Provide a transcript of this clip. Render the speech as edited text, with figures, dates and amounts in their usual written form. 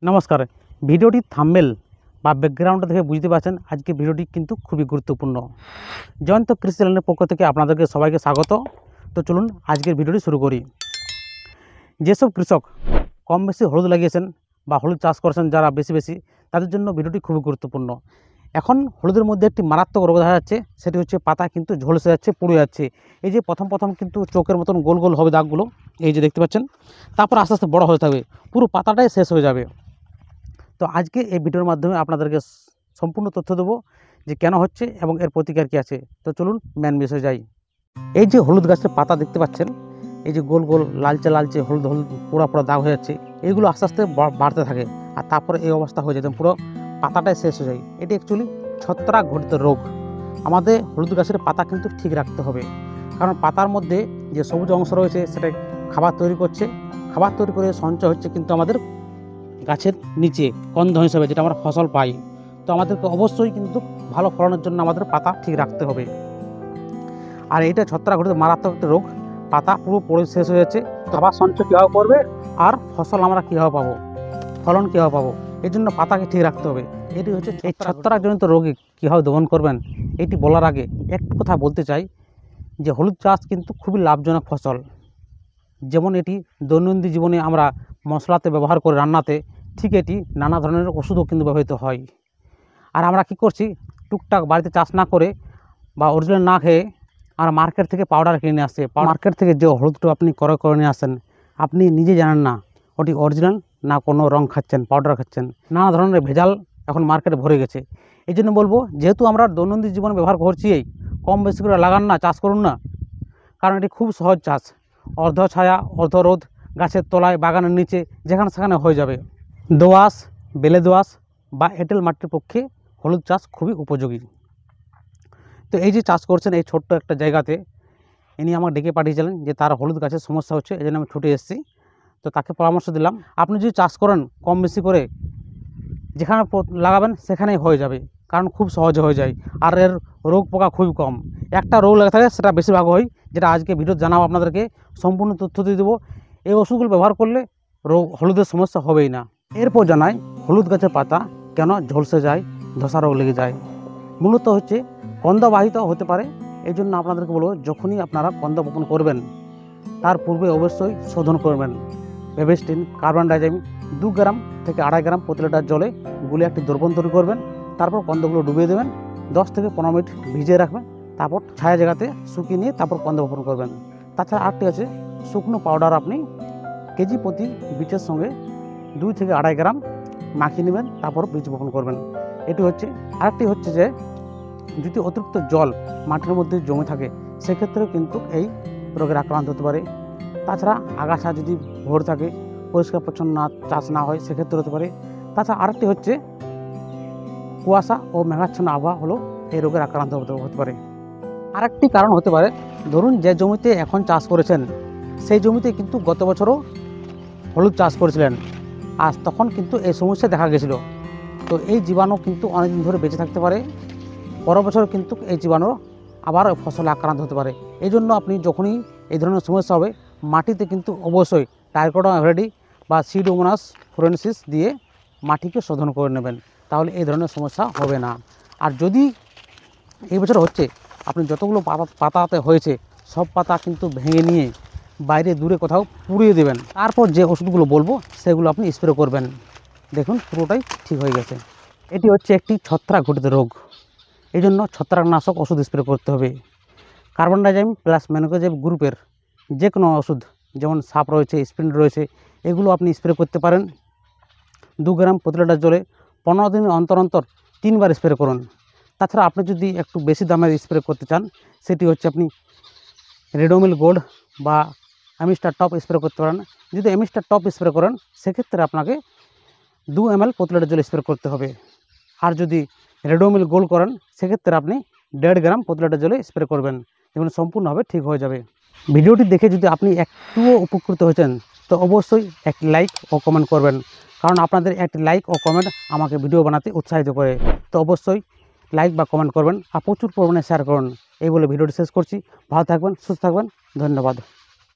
নমস্কার। ভিডিওটি থাম্বনেল বা ব্যাকগ্রাউন্ডটা দেখে বুঝতে পারছেন আজকে ভিডিওটি কিন্তু খুবই গুরুত্বপূর্ণ। জয়ন্ত কৃষি চ্যানেলের পক্ষ থেকে আপনাদেরকে সবাইকে স্বাগত। তো চলুন আজকের ভিডিওটি শুরু করি। যেসব কৃষক কম বেশি হলুদ লাগিয়েছেন বা হলুদ চাষ করেছেন যারা বেশি তাদের জন্য ভিডিওটি খুবই গুরুত্বপূর্ণ। এখন হলুদের মধ্যে একটি মারাত্মক রোগ দেখা যাচ্ছে, সেটি হচ্ছে পাতা কিন্তু ঝলসে যাচ্ছে, পুড়ে যাচ্ছে। এই যে প্রথম কিন্তু চোখের মতন গোল গোল হবে দাগগুলো, এই যে দেখতে পাচ্ছেন, তারপর আস্তে আস্তে বড় হয়ে থাকবে, পুরো পাতাটাই শেষ হয়ে যাবে। তো আজকে এই ভিডিওর মাধ্যমে আপনাদেরকে সম্পূর্ণ তথ্য দেবো যে কেন হচ্ছে এবং এর প্রতিকার কী আছে। তো চলুন মেন বিষয়ে যাই। এই যে হলুদ গাছের পাতা দেখতে পাচ্ছেন, এই যে গোল গোল লালচে হলুদ হলুদ পোড়া দাগ হয়ে যাচ্ছে, এইগুলো আস্তে আস্তে বাড়তে থাকে আর তারপরে এই অবস্থা হয়ে যায়, পুরো পাতাটাই শেষ হয়ে যায়। এটি অ্যাকচুয়ালি ছত্রাক ঘটিত রোগ। আমাদের হলুদ গাছের পাতা কিন্তু ঠিক রাখতে হবে, কারণ পাতার মধ্যে যে সবুজ অংশ রয়েছে সেটা খাবার তৈরি করছে, খাবার তৈরি করে সঞ্চয় হচ্ছে কিন্তু আমাদের গাছের নিচে কন্দ হিসেবে, যেটা আমরা ফসল পাই। তো আমাদেরকে অবশ্যই কিন্তু ভালো ফলনের জন্য আমাদের পাতা ঠিক রাখতে হবে। আর এটা ছত্রাক ঘটিত মারাত্মক একটা রোগ, পাতা পুরো পড়ে শেষ হয়ে যাচ্ছে। খাবার সঞ্চয় কীভাবে করবে আর ফসল আমরা কীভাবে পাবো, ফলন কীভাবে পাবো, এই জন্য পাতাকে ঠিক রাখতে হবে। এটি হচ্ছে এই ছত্রাকজনিত রোগে কীভাবে দমন করবেন। এটি বলার আগে একটু কথা বলতে চাই যে হলুদ চাষ কিন্তু খুবই লাভজনক ফসল। যেমন এটি দৈনন্দিন জীবনে আমরা মশলাতে ব্যবহার করে রান্নাতে, ঠিক এটি নানা ধরনের ওষুধও কিন্তু ব্যবহৃত হয়। আর আমরা কি করছি, টুকটাক বাড়িতে চাষ না করে বা অরিজিনাল না খেয়ে আমরা মার্কেট থেকে পাউডার কিনে আসছে। মার্কেট থেকে যে হলুদটা আপনি ক্রয় করে নিয়ে আসেন, আপনি নিজে জানেন না ওটি অরিজিনাল না কোনো রং খাচ্ছেন, পাউডার খাচ্ছেন। নানা ধরনের ভেজাল এখন মার্কেটে ভরে গেছে। এই জন্য বলবো, যেহেতু আমরা দৈনন্দিন জীবনে ব্যবহার করছি, কম বেশি করে লাগান না, চাষ করুন না, কারণ এটি খুব সহজ চাষ। অর্ধ ছায়া অর্ধ রোদ, গাছের তলায় বাগানের নিচে যেখানে সেখানে হয়ে যাবে। দোআঁশ, বেলে দোআঁশ বা এঁটেল মাটির পক্ষে হলুদ চাষ খুবই উপযোগী। তো এই যে চাষ করছেন এই ছোট্ট একটা জায়গাতে, ইনি আমাকে ডেকে পাঠিয়েছিলেন যে তার হলুদ গাছের সমস্যা হচ্ছে, এই জন্য আমি ছুটে এসেছি। তো তাকে পরামর্শ দিলাম, আপনি যদি চাষ করেন কম বেশি করে, যেখানে লাগাবেন সেখানেই হয়ে যাবে, কারণ খুব সহজে হয়ে যায়। আর এর রোগ পোকা খুবই কম। একটা রোগ লেগে থাকে সেটা বেশিরভাগ হয়, যেটা আজকে ভিডিও জানাবো আপনাদেরকে, সম্পূর্ণ তথ্য দিয়ে দেবো। এই ওষুধগুলো ব্যবহার করলে হলুদের সমস্যা হবেই না। এরপর জানাই হলুদ গাছের পাতা কেন ঝলসে যায়, ধসা রোগ লেগে যায়। মূলত হচ্ছে কন্দবাহিত হতে পারে। এই জন্য আপনাদেরকে বলবো, যখনই আপনারা কন্দ বপন করবেন তার পূর্বে অবশ্যই শোধন করবেন। ভেবেস্টিন, কার্বন ডাইজামিন 2 গ্রাম থেকে 2.5 গ্রাম প্রতি লিটার জলে গুলে একটি দ্রবণ তৈরি করবেন। তারপর কন্দগুলো ডুবিয়ে দেবেন, 10 থেকে 15 মিনিট ভিজিয়ে রাখবেন। তারপর ছায়া জায়গাতে শুকিয়ে নিয়ে তারপর কন্দ বপন করবেন। তাছাড়া আরেকটি আছে শুকনো পাউডার, আপনি কেজি প্রতি বীজের সঙ্গে 2 থেকে 2.5 গ্রাম মাখিয়ে নেবেন, তারপর বীজ বপন করবেন। এটি হচ্ছে। আরেকটি হচ্ছে যে যদি অতিরিক্ত জল মাটির মধ্যে জমে থাকে, সেক্ষেত্রেও কিন্তু এই রোগের আক্রান্ত হতে পারে। তাছাড়া আগাছা যদি ভরে থাকে, পরিষ্কার পরিচ্ছন্ন চাষ না হয়, সেক্ষেত্রে হতে পারে। তাছাড়া আরেকটি হচ্ছে কুয়াশা ও মেঘাচ্ছন্ন আবহাওয়া হলো এই রোগের আক্রান্ত হতে পারে। আরেকটি কারণ হতে পারে, ধরুন যে জমিতে এখন চাষ করেছেন সেই জমিতে কিন্তু গত বছরও হলুদ চাষ করেছিলেন, আর তখন কিন্তু এই সমস্যা দেখা গেছিল। তো এই জীবাণু কিন্তু অনেকদিন ধরে বেঁচে থাকতে পারে, পরের বছর কিন্তু এই জীবাণু আবার ফসলে আক্রান্ত হতে পারে। এই জন্য আপনি যখনই এই ধরনের সমস্যা হবে, মাটিতে কিন্তু অবশ্যই ট্রাইকোডার্মা ভিরিডি বা সিউডোমোনাস ফ্লোরেন্সিস দিয়ে মাটিকে শোধন করে নেবেন, তাহলে এই ধরনের সমস্যা হবে না। আর যদি এই বছর হচ্ছে, আপনি যতগুলো পাতাতে হয়েছে সব পাতা কিন্তু ভেঙে নিয়ে বাইরে দূরে কোথাও পুড়িয়ে দেবেন। তারপর যে ওষুধগুলো বলবো সেগুলো আপনি স্প্রে করবেন। দেখুন পুরোটাই ঠিক হয়ে গেছে। এটি হচ্ছে একটি ছত্রাক ঘটিত রোগ, এই জন্য ছত্রাকনাশক ওষুধ স্প্রে করতে হবে। কার্বন ডাইজামিন প্লাস ম্যানকোজেব গ্রুপের যে কোনো ওষুধ, যেমন সাপ রয়েছে, স্প্রিন রয়েছে, এগুলো আপনি স্প্রে করতে পারেন। 2 গ্রাম প্রতি লিটার জলে 15 দিন অন্তর 3 বার স্প্রে করুন। তাছাড়া আপনি যদি একটু বেশি দামের স্প্রে করতে চান, সেটি হচ্ছে আপনি রেডোমিল গোল্ড বা অ্যামিস্টার টপ স্প্রে করতে পারেন। যদি অ্যামিস্টার টপ স্প্রে করেন, সেক্ষেত্রে আপনাকে 2 ml প্রতি লিটার জলে স্প্রে করতে হবে। আর যদি রেডোমিল গোল্ড করেন, সেক্ষেত্রে আপনি 1.5 গ্রাম প্রতি লিটার জলে স্প্রে করবেন, যেমন সম্পূর্ণভাবে ঠিক হয়ে যাবে। ভিডিওটি দেখে যদি আপনি একটুও উপকৃত হয়েছেন, তো অবশ্যই একটি লাইক ও কমেন্ট করবেন, কারণ আপনাদের একটি লাইক ও কমেন্ট আমাকে ভিডিও বানাতে উৎসাহিত করে। তো অবশ্যই লাইক বা কমেন্ট করবেন আর প্রচুর পরিমাণে শেয়ার করুন। এই বলে ভিডিওটি শেষ করছি। ভালো থাকবেন, সুস্থ থাকবেন, ধন্যবাদ।